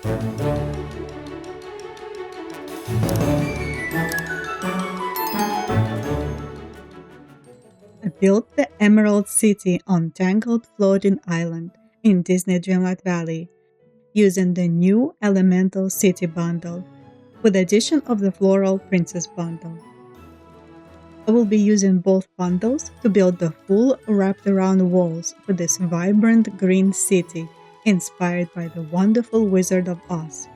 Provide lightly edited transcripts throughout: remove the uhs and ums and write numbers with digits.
I built the Emerald City on Tangled Floating Island in Disney Dreamlight Valley using the new Elemental City bundle with the addition of the Floral Princess bundle. I will be using both bundles to build the full wrapped around walls for this vibrant green city inspired by the wonderful Wizard of Oz.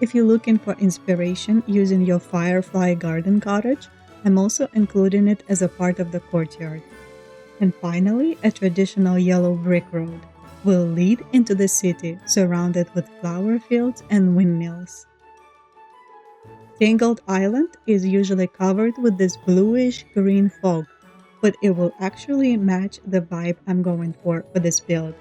If you're looking for inspiration using your Firefly Garden Cottage, I'm also including it as a part of the courtyard. And finally, a traditional yellow brick road will lead into the city surrounded with flower fields and windmills. Tangled Island is usually covered with this bluish-green fog, but it will actually match the vibe I'm going for this build.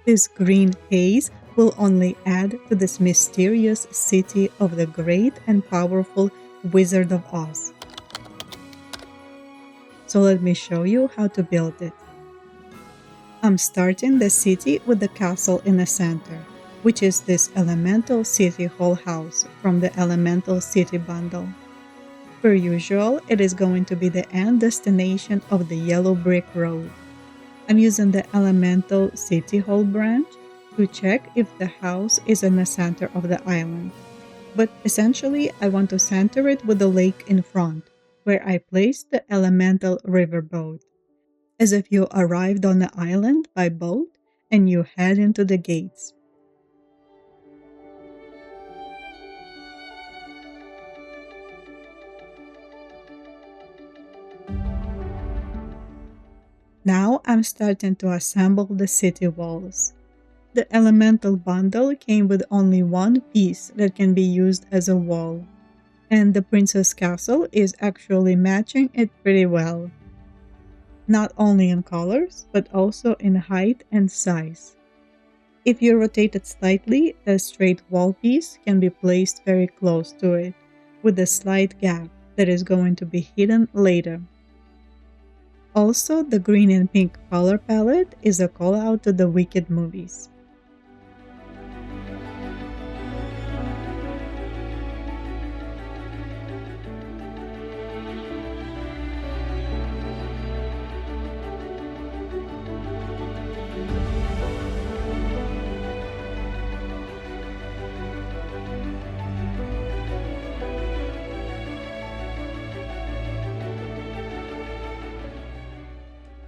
This green haze will only add to this mysterious city of the great and powerful Wizard of Oz. So let me show you how to build it. I'm starting the city with the castle in the center, which is this Elemental City Hall house from the Elemental City bundle. Per usual, it is going to be the end destination of the yellow brick road. I'm using the Elemental City Hall branch to check if the house is in the center of the island. But essentially, I want to center it with the lake in front, where I placed the Elemental Riverboat, as if you arrived on the island by boat and you head into the gates. Now I'm starting to assemble the city walls. The Elemental bundle came with only one piece that can be used as a wall, and the Princess Castle is actually matching it pretty well. Not only in colors, but also in height and size. If you rotate it slightly, the straight wall piece can be placed very close to it, with a slight gap that is going to be hidden later. Also, the green and pink color palette is a call out to the Wicked movies.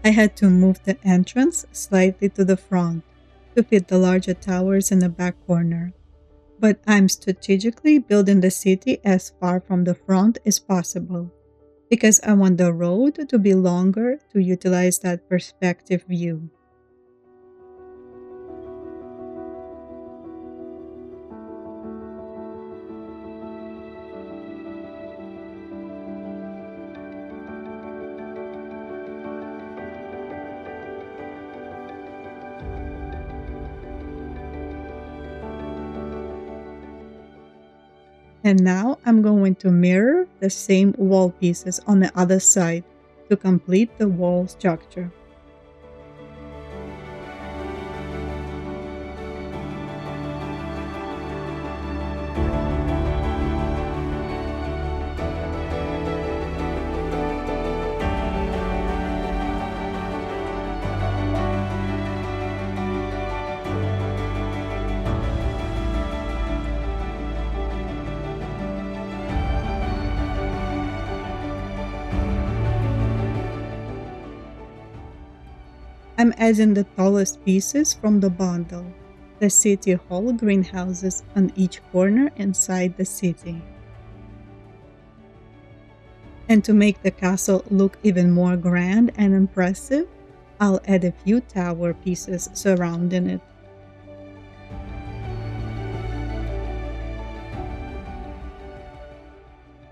I had to move the entrance slightly to the front to fit the larger towers in the back corner, but I'm strategically building the city as far from the front as possible because I want the road to be longer to utilize that perspective view. And now I'm going to mirror the same wall pieces on the other side to complete the wall structure. I'm adding the tallest pieces from the bundle, the City Hall greenhouses on each corner inside the city. And to make the castle look even more grand and impressive, I'll add a few tower pieces surrounding it.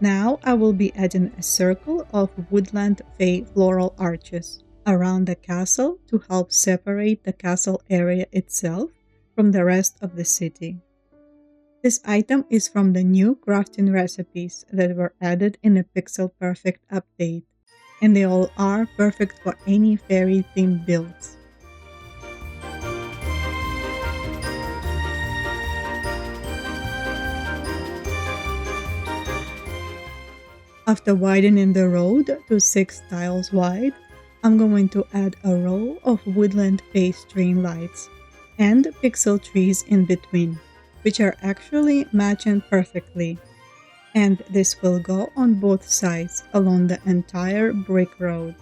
Now I will be adding a circle of woodland fay floral arches around the castle to help separate the castle area itself from the rest of the city. This item is from the new crafting recipes that were added in a Pixel Perfect update, and they all are perfect for any fairy themed builds. After widening the road to 6 tiles wide, I'm going to add a row of woodland-based Dreamlights and pixel trees in between, which are actually matching perfectly. And this will go on both sides along the entire brick road.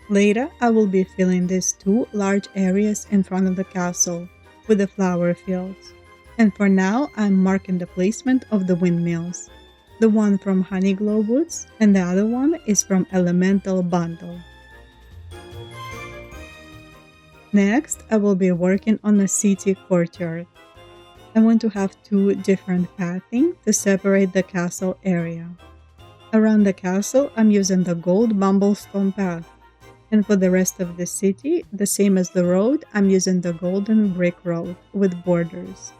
Later, I will be filling these 2 large areas in front of the castle with the flower fields. And for now, I'm marking the placement of the windmills. The one from Honeyglow Woods and the other one is from Elemental Bundle. Next, I will be working on a city courtyard. I want to have 2 different pathing to separate the castle area. Around the castle, I'm using the gold bumblestone path. And for the rest of the city, the same as the road, I'm using the golden brick road with borders,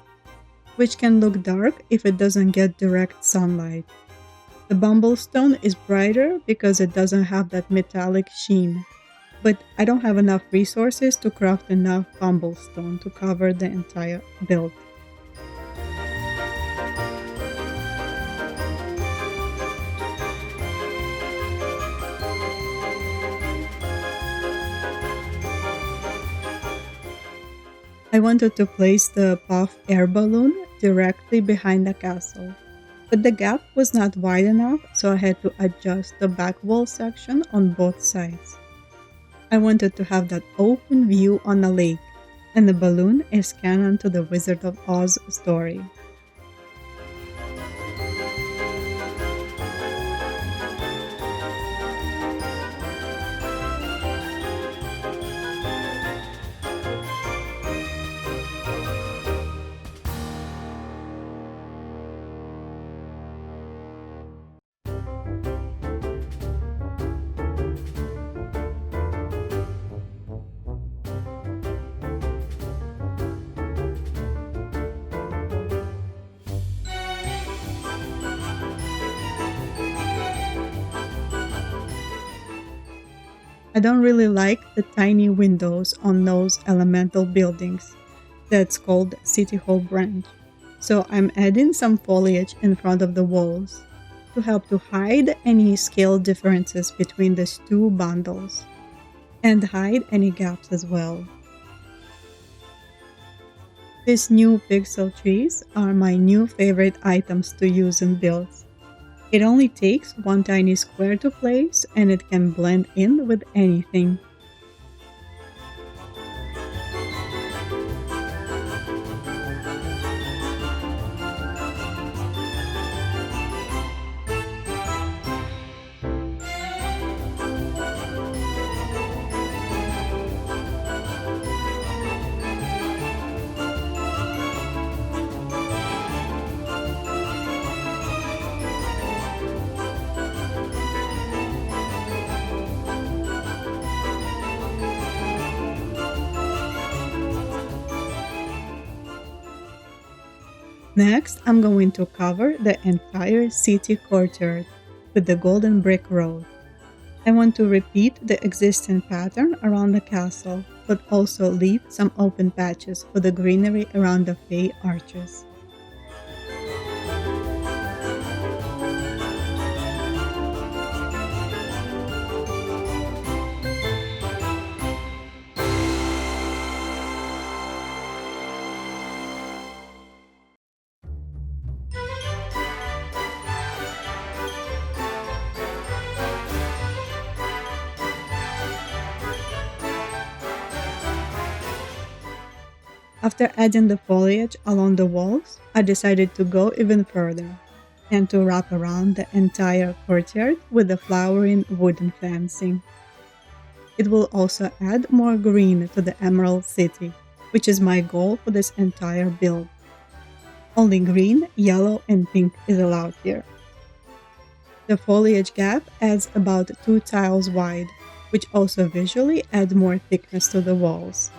which can look dark if it doesn't get direct sunlight. The bumblestone is brighter because it doesn't have that metallic sheen, but I don't have enough resources to craft enough bumblestone to cover the entire build. I wanted to place the puff air balloon directly behind the castle, but the gap was not wide enough, so I had to adjust the back wall section on both sides. I wanted to have that open view on the lake, and the balloon is canon to the Wizard of Oz story. I don't really like the tiny windows on those elemental buildings. That's called City Hall branch. So I'm adding some foliage in front of the walls to help to hide any scale differences between these 2 bundles and hide any gaps as well. These new pixel trees are my new favorite items to use in builds. It only takes 1 tiny square to place and it can blend in with anything. Next, I'm going to cover the entire city courtyard with the golden brick road. I want to repeat the existing pattern around the castle, but also leave some open patches for the greenery around the Fey arches. After adding the foliage along the walls, I decided to go even further and to wrap around the entire courtyard with the flowering wooden fencing. It will also add more green to the Emerald City, which is my goal for this entire build. Only green, yellow, and pink is allowed here. The foliage gap adds about 2 tiles wide, which also visually adds more thickness to the walls.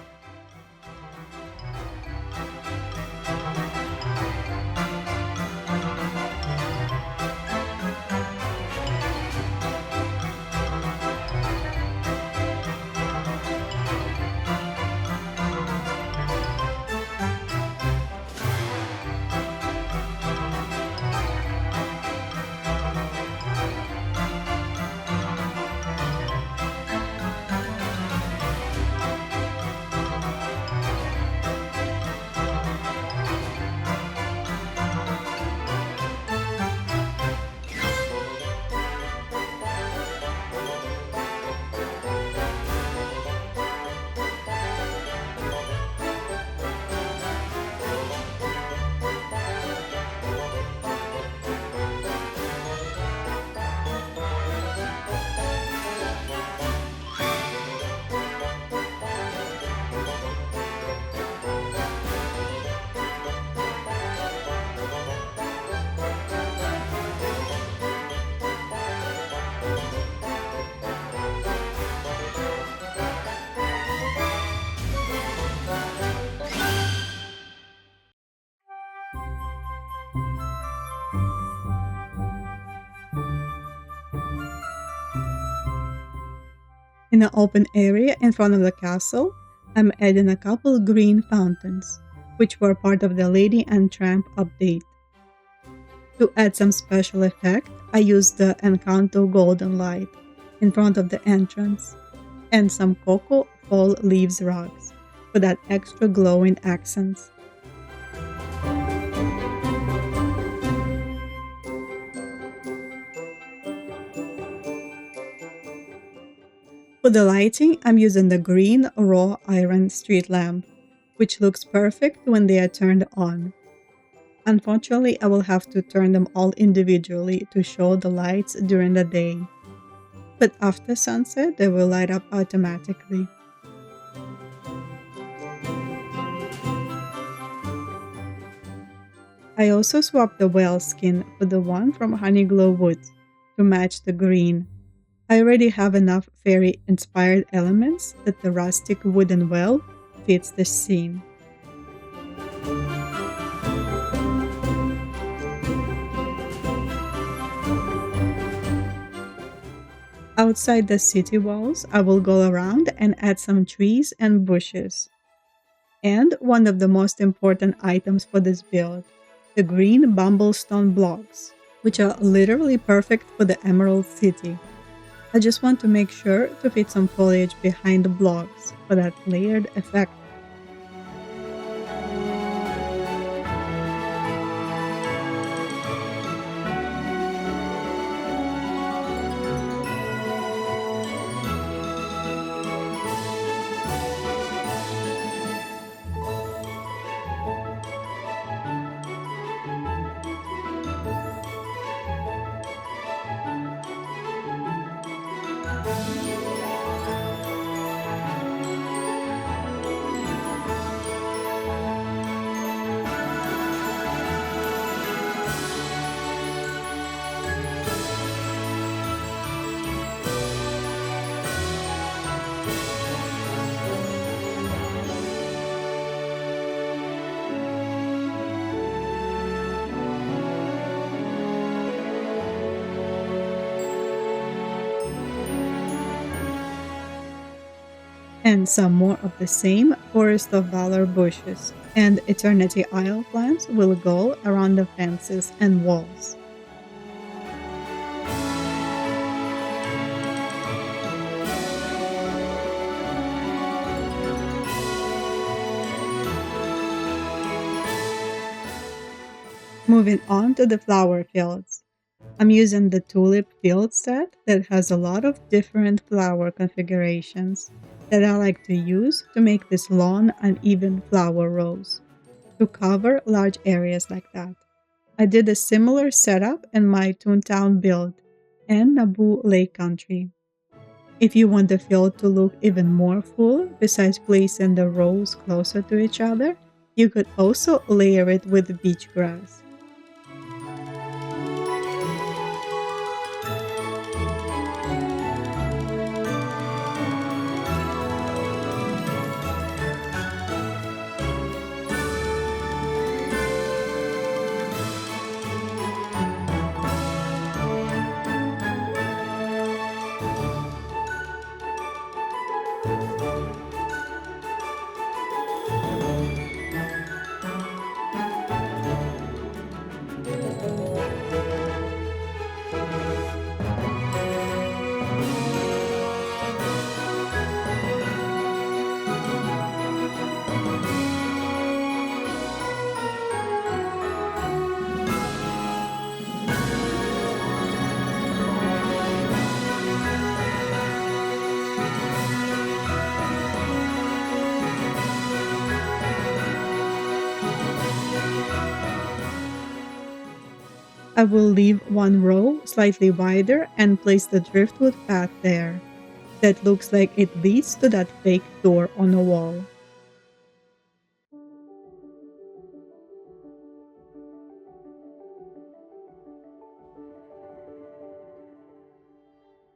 In an open area in front of the castle, I'm adding a couple green fountains, which were part of the Lady and Tramp update. To add some special effect, I used the Encanto Golden Light in front of the entrance and some Cocoa Fall Leaves rugs for that extra glowing accents. For the lighting, I'm using the green raw iron street lamp, which looks perfect when they are turned on. Unfortunately, I will have to turn them all individually to show the lights during the day. But after sunset, they will light up automatically. I also swapped the whale skin for the one from Honeyglow Woods to match the green. I already have enough fairy-inspired elements that the rustic wooden well fits the scene. Outside the city walls, I will go around and add some trees and bushes. And one of the most important items for this build, the green bumblestone blocks, which are literally perfect for the Emerald City. I just want to make sure to fit some foliage behind the blocks for that layered effect. And some more of the same Forest of Valor bushes and Eternity Isle plants will go around the fences and walls. Moving on to the flower fields. I'm using the tulip field set that has a lot of different flower configurations that I like to use to make this long, uneven flower rows to cover large areas like that. I did a similar setup in my Toontown build and Naboo Lake Country. If you want the field to look even more full, besides placing the rows closer to each other, you could also layer it with beach grass. I will leave one row slightly wider and place the driftwood path there. That looks like it leads to that fake door on the wall.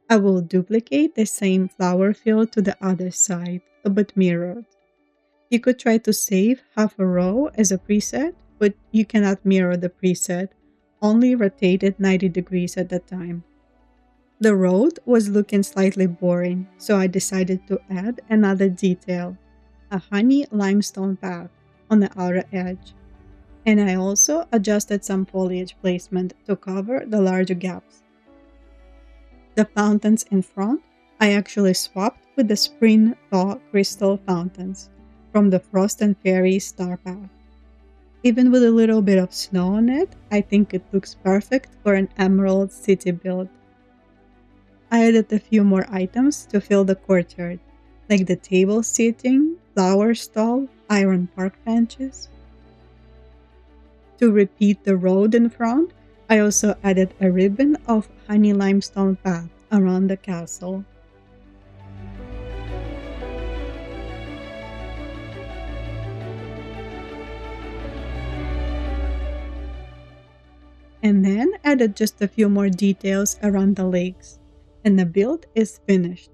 I will duplicate the same flower field to the other side, but mirrored. You could try to save half a row as a preset, but you cannot mirror the preset, only rotate it 90 degrees at a time. The road was looking slightly boring, so I decided to add another detail, a honey limestone path on the outer edge. And I also adjusted some foliage placement to cover the larger gaps. The fountains in front, I actually swapped with the spring thaw crystal fountains from the Frost and Fairy Star Path. Even with a little bit of snow on it, I think it looks perfect for an Emerald City build. I added a few more items to fill the courtyard, like the table seating, flower stall, iron park benches. To repeat the road in front, I also added a ribbon of honey limestone path around the castle. And then added just a few more details around the lakes, and the build is finished.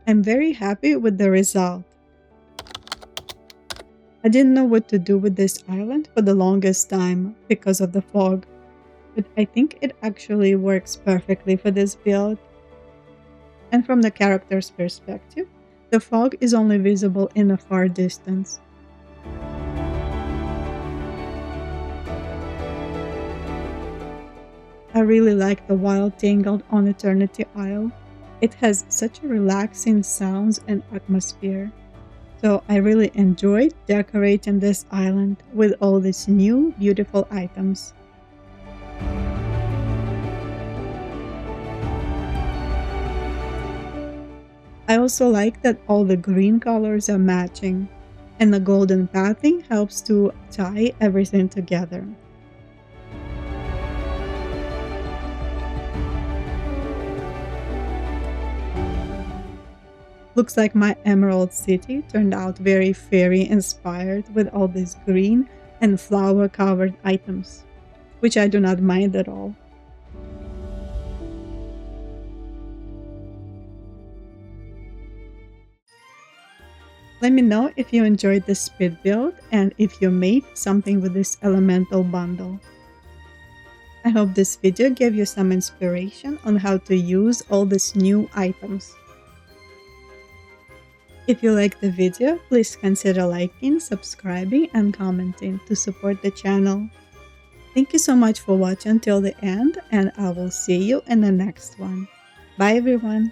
I'm very happy with the result. I didn't know what to do with this island for the longest time because of the fog, but I think it actually works perfectly for this build. And from the character's perspective, the fog is only visible in a far distance. I really like the wild Tangled on Eternity Isle. It has such a relaxing sounds and atmosphere. So I really enjoyed decorating this island with all these new beautiful items. I also like that all the green colors are matching, and the golden pathing helps to tie everything together. Looks like my Emerald City turned out very fairy inspired with all these green and flower covered items, which I do not mind at all. Let me know if you enjoyed this speed build and if you made something with this elemental bundle. I hope this video gave you some inspiration on how to use all these new items. If you liked the video, please consider liking, subscribing, and commenting to support the channel. Thank you so much for watching till the end, and I will see you in the next one. Bye everyone!